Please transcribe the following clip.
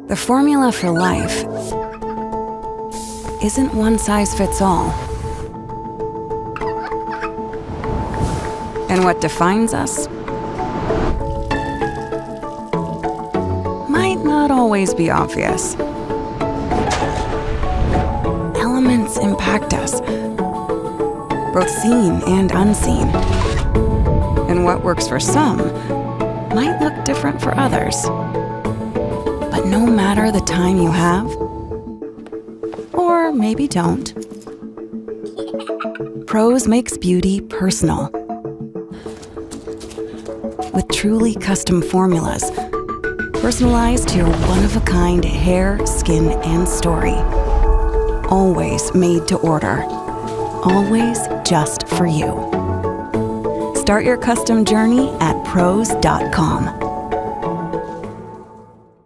The formula for life isn't one size fits all. And what defines us might not always be obvious. Elements impact us, both seen and unseen. And what works for some might look different for others. But no matter the time you have, or maybe don't, Prose makes beauty personal. With truly custom formulas, personalized to your one-of-a-kind hair, skin, and story. Always made to order. Always just for you. Start your custom journey at prose.com.